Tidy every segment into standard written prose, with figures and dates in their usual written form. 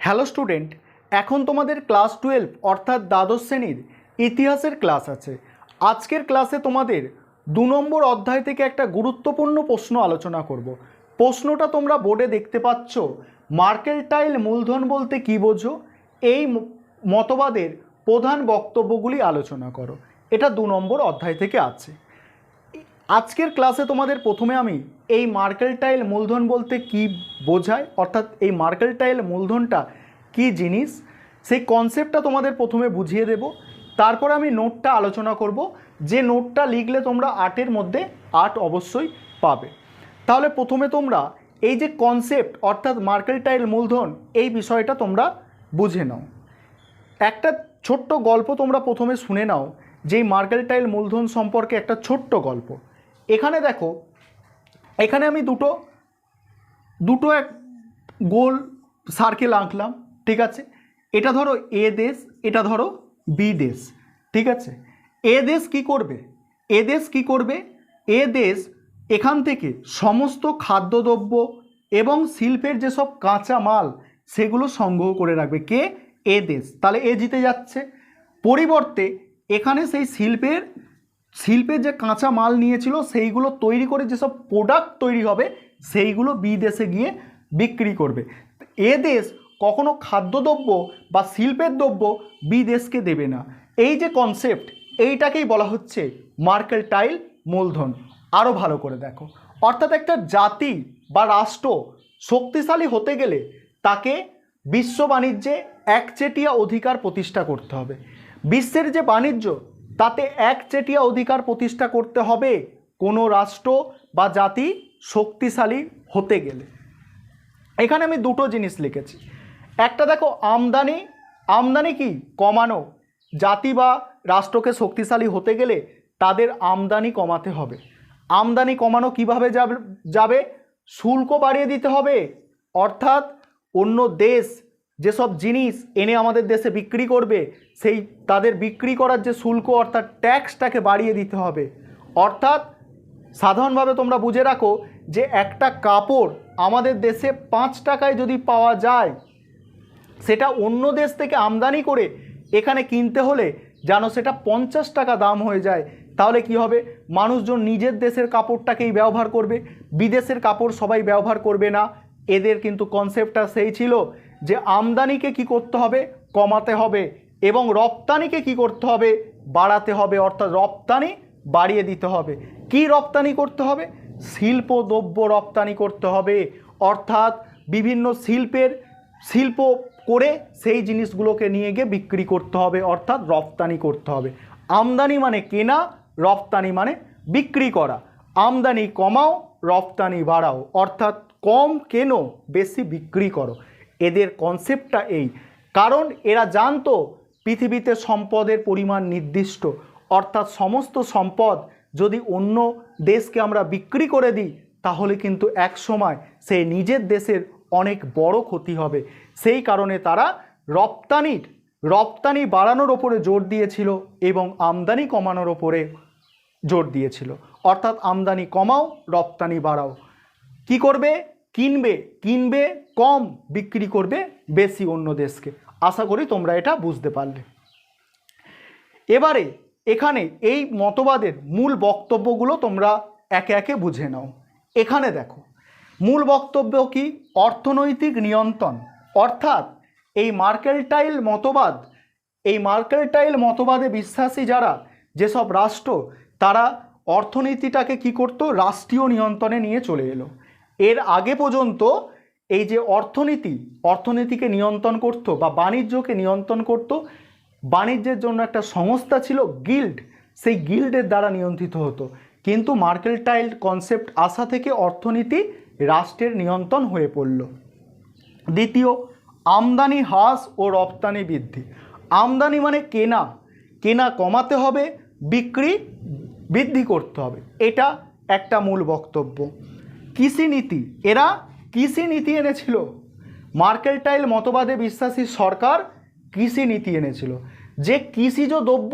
Hello student, এখন তোমাদের class 12 অর্থাৎ দ্বাদশ শ্রেণীর ইতিহাসের ক্লাস আছে। আজকের ক্লাসে তোমাদের 2 নম্বর অধ্যায় থেকে একটা গুরুত্বপূর্ণ প্রশ্ন আলোচনা করব। প্রশ্নটা তোমরা বোর্ডে দেখতে পাচ্ছ, মার্কেন্টাইল মূলধন বলতে কী বোঝো, এই মতবাদের প্রধান বক্তব্যগুলি আলোচনা করো। এটা 2 নম্বর অধ্যায় থেকে আছে। আজকের ক্লাসে তোমাদের প্রথমে আমি এই মার্কেন্টাইল মূলধন বলতে কি বোঝায়, অর্থাৎ এই মার্কেন্টাইল মূলধনটা কি জিনিস, সেই কনসেপ্টটা তোমাদের প্রথমে বুঝিয়ে দেব। তারপর আমি নোটটা আলোচনা করব, যে নোটটা লিখলে তোমরা 8-এর মধ্যে 8 অবশ্যই পাবে। তাহলে প্রথমে তোমরা এই যে কনসেপ্ট অর্থাৎ মার্কেন্টাইল মূলধন, এই বিষয়টা তোমরা বুঝে নাও। একটা ছোট্ট গল্প তোমরা প্রথমে শুনে নাও, যেই মার্কেন্টাইল মূলধন সম্পর্কে একটা ছোট্ট গল্প। এখানে দেখো, এখানে আমি দুটো এক গোল সার্কেল আঁকলাম, ঠিক আছে। এটা ধরো এ দেশ, এটা ধরো বি দেশ, ঠিক আছে। এ দেশ কি করবে, এ দেশ এখান থেকে সমস্ত খাদ্যদ্রব্য এবং শিল্পের যেসব কাঁচা মাল সেগুলো সংগ্রহ করে রাখবে। কে? এ দেশ। তাহলে এ জিতে যাচ্ছে। পরিবর্তে এখানে সেই শিল্পের যে কাঁচা মাল নিয়েছিল সেইগুলো তৈরি করে যেসব প্রোডাক্ট তৈরি হবে সেইগুলো বি দেশে গিয়ে বিক্রি করবে। এ দেশ কখনো খাদ্যদ্রব্য বা শিল্পের দ্রব্য বি দেশকে দেবে না। এই যে কনসেপ্ট, এইটাকেই বলা হচ্ছে মার্কেন্টাইল মূলধন। আরও ভালো করে দেখো, অর্থাৎ একটা জাতি বা রাষ্ট্র শক্তিশালী হতে গেলে তাকে বিশ্ব বাণিজ্যে একচেটিয়া অধিকার প্রতিষ্ঠা করতে হবে। বিশ্বের যে বাণিজ্য, তাতে একচেটিয়া অধিকার প্রতিষ্ঠা করতে হবে কোনো রাষ্ট্র বা জাতি শক্তিশালী হতে গেলে। এখানে আমি দুটো জিনিস লিখেছি। একটা দেখো, আমদানি কি কমানো। জাতি বা রাষ্ট্রকে শক্তিশালী হতে গেলে তাদের আমদানি কমাতে হবে। আমদানি কমানো কিভাবে যাবে? শুল্ক বাড়িয়ে দিতে হবে, অর্থাৎ অন্য দেশ যেসব জিনিস এনে আমাদের দেশে বিক্রি করবে, সেই তাদের বিক্রি করার যে শুল্ক অর্থাৎ ট্যাক্সটাকে বাড়িয়ে দিতে হবে। অর্থাৎ সাধারণভাবে তোমরা বুঝে রাখো যে একটা কাপড় আমাদের দেশে 5 টাকায় যদি পাওয়া যায়, সেটা অন্য দেশ থেকে আমদানি করে এখানে কিনতে হলে যেন সেটা 50 টাকা দাম হয়ে যায়। তাহলে কি হবে? মানুষজন নিজের দেশের কাপড়টাকেই ব্যবহার করবে, বিদেশের কাপড় সবাই ব্যবহার করবে না। এদের কিন্তু কনসেপ্টটা সেই ছিল যে আমদানিকে কি করতে হবে? কমাতে হবে, এবং রপ্তানিকে কি করতে হবে? বাড়াতে হবে, অর্থাৎ রপ্তানি বাড়িয়ে দিতে হবে। কি রপ্তানি করতে হবে? শিল্প দ্রব্য রপ্তানি করতে হবে, অর্থাৎ বিভিন্ন শিল্প করে সেই জিনিসগুলোকে নিয়ে গিয়ে বিক্রি করতে হবে, অর্থাৎ রপ্তানি করতে হবে। আমদানি মানে কেনা, রপ্তানি মানে বিক্রি করা। আমদানি কমাও, রপ্তানি বাড়াও, অর্থাৎ কম কেনো, বেশি বিক্রি করো। এদের কনসেপ্টটা এই। কারণ এরা জানতো পৃথিবীতে সম্পদের পরিমাণ নির্দিষ্ট, অর্থাৎ সমস্ত সম্পদ যদি অন্য দেশকে আমরা বিক্রি করে দিই, তাহলে কিন্তু এক সময় সেই নিজের দেশের অনেক বড় ক্ষতি হবে। সেই কারণে তারা রপ্তানি বাড়ানোর ওপরে জোর দিয়েছিল এবং আমদানি কমানোর ওপরে জোর দিয়েছিল। অর্থাৎ আমদানি কমাও, রপ্তানি বাড়াও। কি করবে? কিনবে কম, বিক্রি করবে বেশি অন্য দেশকে। আশা করি তোমরা এটা বুঝতে পারলে। এবারে এখানে এই মতবাদের মূল বক্তব্যগুলো তোমরা একে একে বুঝে নাও। এখানে দেখো, মূল বক্তব্য কি? অর্থনৈতিক নিয়ন্ত্রণ। অর্থাৎ এই মার্কেন্টাইল মতবাদে বিশ্বাসী যারা, যেসব রাষ্ট্র, তারা অর্থনীতিটাকে কি করত? রাষ্ট্রীয় নিয়ন্ত্রণে নিয়ে চলে এলো। এর আগে পর্যন্ত এই যে অর্থনীতিকে নিয়ন্ত্রণ করত বা বাণিজ্যকে নিয়ন্ত্রণ করত, বাণিজ্যের জন্য একটা সংস্থা ছিল গিল্ড, সেই গিল্ডের দ্বারা নিয়ন্ত্রিত হতো। কিন্তু মার্কেন্টাইল কনসেপ্ট আসা থেকে অর্থনীতি রাষ্ট্রের নিয়ন্ত্রণ হয়ে পড়ল। দ্বিতীয়, আমদানি হ্রাস ও রপ্তানি বৃদ্ধি। আমদানি মানে কেনা কমাতে হবে, বিক্রি বৃদ্ধি করতে হবে। এটা একটা মূল বক্তব্য। কৃষিনীতি, এরা কৃষিনীতি এনেছিল। মার্কেন্টাইল মতবাদে বিশ্বাসী সরকার কৃষিনীতি এনেছিল যে কৃষিজ দ্রব্য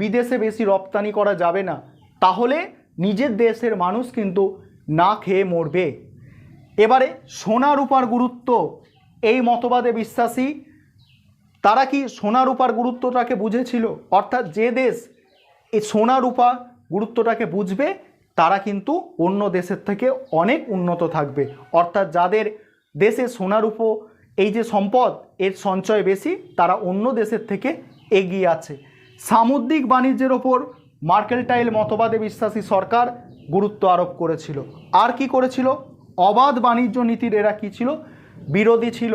বিদেশে বেশি রপ্তানি করা যাবে না, তাহলে নিজের দেশের মানুষ কিন্তু না খেয়ে মরবে। এবারে সোনা রূপার গুরুত্ব, এই মতবাদে বিশ্বাসী তারা কি সোনা রূপার গুরুত্বটাকে বুঝেছিল? অর্থাৎ যে দেশ এই সোনা রূপা গুরুত্বটাকে বুঝবে তারা কিন্তু অন্য দেশের থেকে অনেক উন্নত থাকবে। অর্থাৎ যাদের দেশে সোনা রূপো এই যে সম্পদ এর সঞ্চয় বেশি তারা অন্য দেশের থেকে এগিয়ে আছে। সামুদ্রিক বাণিজ্যের ওপর মার্কেন্টাইল মতবাদে বিশ্বাসী সরকার গুরুত্ব আরোপ করেছিল। আর কি করেছিল? অবাধ বাণিজ্য নীতির এরা কি ছিল? বিরোধী ছিল।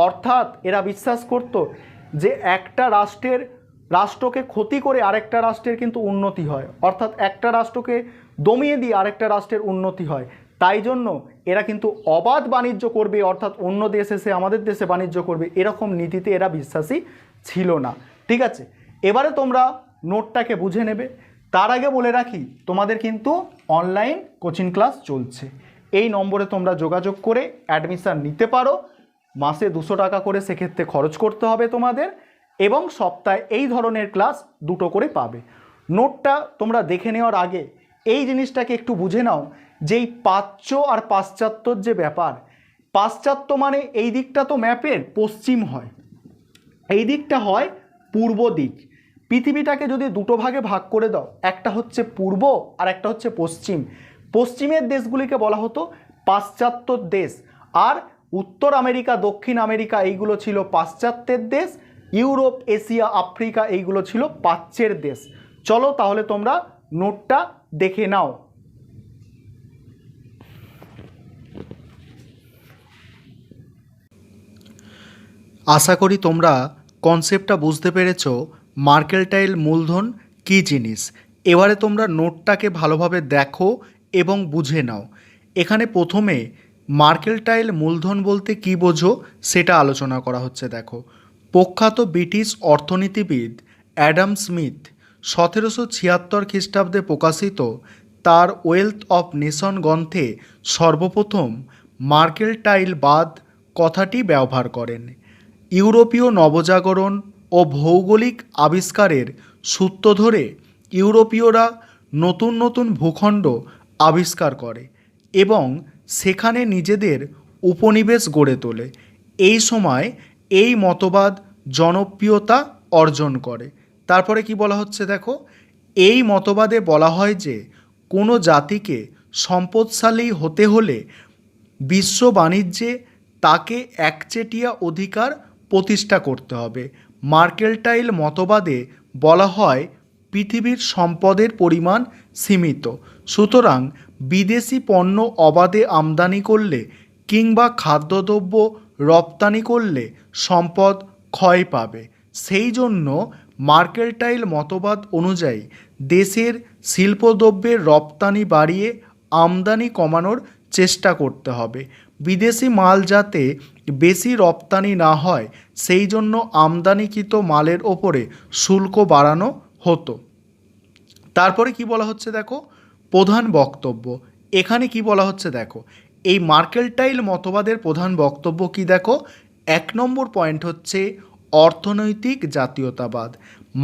অর্থাৎ এরা বিশ্বাস করত যে একটা রাষ্ট্রকে ক্ষতি করে আরেকটা রাষ্ট্রের কিন্তু উন্নতি হয়, অর্থাৎ একটা রাষ্ট্রকে দমিয়ে দিয়ে আরেকটা রাষ্ট্রের উন্নতি হয়। তাই জন্য এরা কিন্তু অবাধ বাণিজ্য করবে, অর্থাৎ অন্য দেশ এসে আমাদের দেশে বাণিজ্য করবে, এরকম নীতিতে এরা বিশ্বাসী ছিল না। ঠিক আছে, এবারে তোমরা নোটটাকে বুঝে নেবে। তার আগে বলে রাখি তোমাদের কিন্তু অনলাইন কোচিং ক্লাস চলছে। এই নম্বরে তোমরা যোগাযোগ করে অ্যাডমিশান নিতে পারো। মাসে 200 টাকা করে সেক্ষেত্রে খরচ করতে হবে তোমাদের, এবং সপ্তাহে এই ধরনের ক্লাস 2টো করে পাবে। নোটটা তোমরা দেখে নেওয়ার আগে এই জিনিসটাকে একটু বুঝে নাও যে এই প্রাচ্য আর পাশ্চাত্যর যে ব্যাপার, পাশ্চাত্য মানে এই দিকটা তো ম্যাপের পশ্চিম হয়, এই দিকটা হয় পূর্ব দিক। পৃথিবীটাকে যদি দুটো ভাগে ভাগ করে দাও, একটা হচ্ছে পূর্ব আর একটা হচ্ছে পশ্চিম। পশ্চিমের দেশগুলিকে বলা হতো পাশ্চাত্য দেশ, আর উত্তর আমেরিকা দক্ষিণ আমেরিকা এইগুলো ছিল পাশ্চাত্যের দেশ, ইউরোপ এশিয়া আফ্রিকা এইগুলো ছিল প্রাচ্যের দেশ। চলো তাহলে তোমরা নোটটা দেখে নাও। আশা করি তোমরা কনসেপ্টটা বুঝতে পেরেছো মার্কেন্টাইল মূলধন কী জিনিস। এবারে তোমরা নোটটাকে ভালোভাবে দেখো এবং বুঝে নাও। এখানে প্রথমে মার্কেন্টাইল মূলধন বলতে কী বোঝো সেটা আলোচনা করা হচ্ছে। দেখো, প্রখ্যাত ব্রিটিশ অর্থনীতিবিদ অ্যাডাম স্মিথ 1776 খ্রিস্টাব্দে প্রকাশিত তার ওয়েলথ অফ নেশন গ্রন্থে সর্বপ্রথম মার্কেন্টাইলবাদ কথাটি ব্যবহার করেন। ইউরোপীয় নবজাগরণ ও ভৌগোলিক আবিষ্কারের সূত্র ধরে ইউরোপীয়রা নতুন নতুন ভূখণ্ড আবিষ্কার করে এবং সেখানে নিজেদের উপনিবেশ গড়ে তোলে। এই সময় এই মতবাদ জনপ্রিয়তা অর্জন করে। তারপরে কি বলা হচ্ছে দেখো, এই মতবাদে বলা হয় যে কোনো জাতিকে সম্পদশালী হতে হলে বিশ্ব বাণিজ্যে তাকে একচেটিয়া অধিকার প্রতিষ্ঠা করতে হবে। মার্কেন্টাইল মতবাদে বলা হয় পৃথিবীর সম্পদের পরিমাণ সীমিত, সুতরাং বিদেশি পণ্য অবাধে আমদানি করলে কিংবা খাদ্যদ্রব্য রপ্তানি করলে সম্পদ ক্ষয় পাবে। সেই জন্য মার্কেন্টাইল মতবাদ অনুযায়ী দেশের শিল্পদ্রব্যের রপ্তানি বাড়িয়ে আমদানি কমানোর চেষ্টা করতে হবে। বিদেশি মাল যাতে বেশি রপ্তানি না হয় সেই জন্য আমদানিকৃত মালের ওপরে শুল্ক বাড়ানো হতো। তারপরে কি বলা হচ্ছে দেখো, প্রধান বক্তব্য। এখানে কি বলা হচ্ছে দেখো, এই মার্কেন্টাইল মতবাদের প্রধান বক্তব্য কি দেখো, 1 নম্বর পয়েন্ট হচ্ছে অর্থনৈতিক জাতীয়তাবাদ।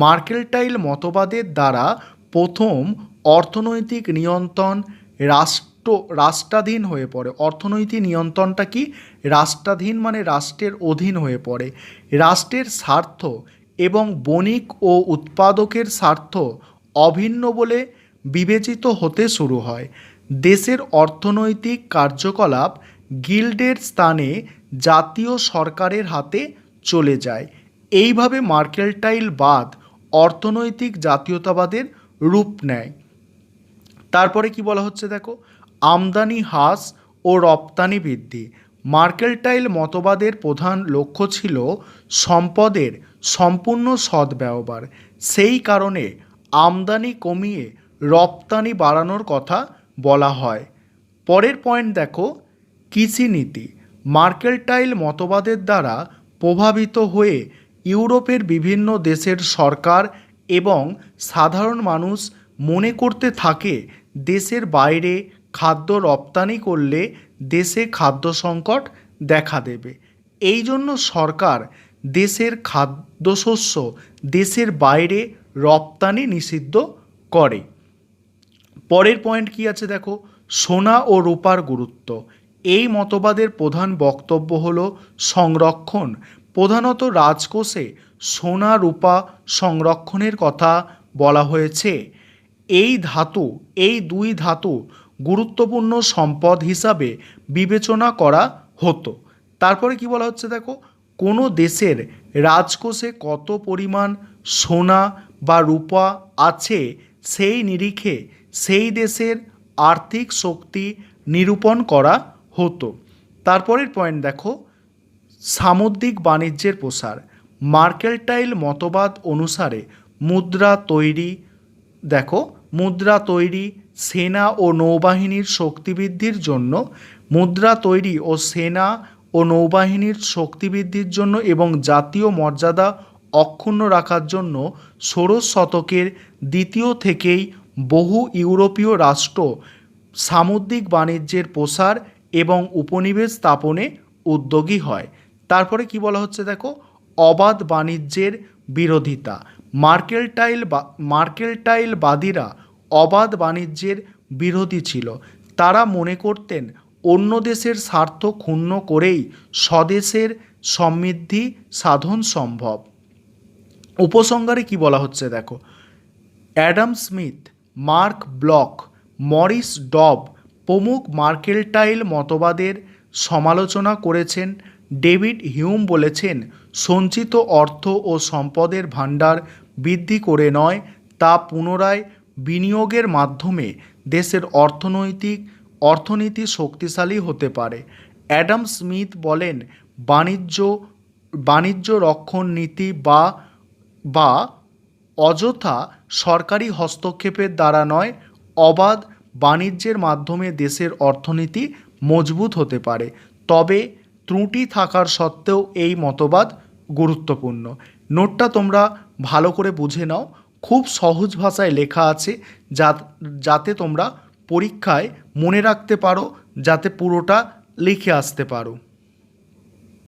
মার্কেন্টাইল মতবাদের দ্বারা প্রথম অর্থনৈতিক নিয়ন্ত্রণ রাষ্ট্রাধীন হয়ে পড়ে। অর্থনৈতিক নিয়ন্ত্রণটা কি? রাষ্ট্রাধীন মানে রাষ্ট্রের অধীন হয়ে পড়ে। রাষ্ট্রের স্বার্থ এবং বণিক ও উৎপাদকের স্বার্থ অভিন্ন বলে বিবেচিত হতে শুরু হয়। দেশের অর্থনৈতিক কার্যকলাপ গিল্ডের স্থানে জাতীয় সরকারের হাতে চলে যায়। এইভাবে মার্কেন্টাইলবাদ অর্থনৈতিক জাতীয়তাবাদের রূপ নেয়। তারপরে কি বলা হচ্ছে দেখো, আমদানি হ্রাস ও রপ্তানি বৃদ্ধি। মার্কেন্টাইল মতবাদের প্রধান লক্ষ্য ছিল সম্পদের সম্পূর্ণ সদ্ব্যবহার। সেই কারণে আমদানি কমিয়ে রপ্তানি বাড়ানোর কথা বলা হয়। পরের পয়েন্ট দেখো, কৃষিনীতি। মার্কেন্টাইল মতবাদের দ্বারা প্রভাবিত হয়ে ইউরোপের বিভিন্ন দেশের সরকার এবং সাধারণ মানুষ মনে করতে থাকে দেশের বাইরে খাদ্য রপ্তানি করলে দেশে খাদ্য সংকট দেখা দেবে। এই জন্য সরকার দেশের খাদ্যশস্য দেশের বাইরে রপ্তানি নিষিদ্ধ করে। পরের পয়েন্ট কি আছে দেখো, সোনা ও রূপার গুরুত্ব। এই মতবাদের প্রধান বক্তব্য হল সংরক্ষণ। প্রধানত রাজকোষে সোনা রূপা সংরক্ষণের কথা বলা হয়েছে। এই দুই ধাতু গুরুত্বপূর্ণ সম্পদ হিসাবে বিবেচনা করা হতো। তারপরে কি বলা হচ্ছে দেখো, কোনো দেশের রাজকোষে কত পরিমাণ সোনা বা রূপা আছে সেই নিরিখে সেই দেশের আর্থিক শক্তি নিরূপণ করা হতো। তারপরের পয়েন্ট দেখো, সামুদ্রিক বাণিজ্যের প্রসার। মার্কেন্টাইল মতবাদ অনুসারে মুদ্রা তৈরি সেনা ও নৌবাহিনীর শক্তিবৃদ্ধির জন্য এবং জাতীয় মর্যাদা অক্ষুণ্ণ রাখার জন্য ষোড়শ শতকের দ্বিতীয় থেকেই বহু ইউরোপীয় রাষ্ট্র সামুদ্রিক বাণিজ্যের প্রসার এবং উপনিবেশ স্থাপনে উদ্যোগী হয়। তারপরে কি বলা হচ্ছে দেখো, অবাধ বাণিজ্যের বিরোধিতা। মার্কেন্টাইলবাদীরা অবাধ বাণিজ্যের বিরোধী ছিল। তারা মনে করতেন অন্য দেশের স্বার্থ ক্ষুণ্ণ করেই স্বদেশের সমৃদ্ধি সাধন সম্ভব। উপসংহারে কি বলা হচ্ছে দেখো, Adam Smith, Mark Blaug, Maurice Dobb প্রমুখ মার্কেন্টাইল মতবাদের সমালোচনা করেছেন। ডেভিড হিউম বলেছেন, সঞ্চিত অর্থ ও সম্পদের ভাণ্ডার বৃদ্ধি করে নয়, তা পুনরায় বিনিয়োগের মাধ্যমে দেশের অর্থনীতি শক্তিশালী হতে পারে। অ্যাডাম স্মিথ বলেন, বাণিজ্য রক্ষণ নীতি বা অযথা সরকারি হস্তক্ষেপের দ্বারা নয়, অবাধ বাণিজ্যের মাধ্যমে দেশের অর্থনীতি মজবুত হতে পারে। তবে ত্রুটি থাকার সত্ত্বেও এই মতবাদ গুরুত্বপূর্ণ। নোটটা তোমরা ভালো করে বুঝে নাও, খুব সহজ ভাষায় লেখা আছে, যাতে তোমরা পরীক্ষায় মনে রাখতে পারো, যাতে পুরোটা লিখে আসতে পারো।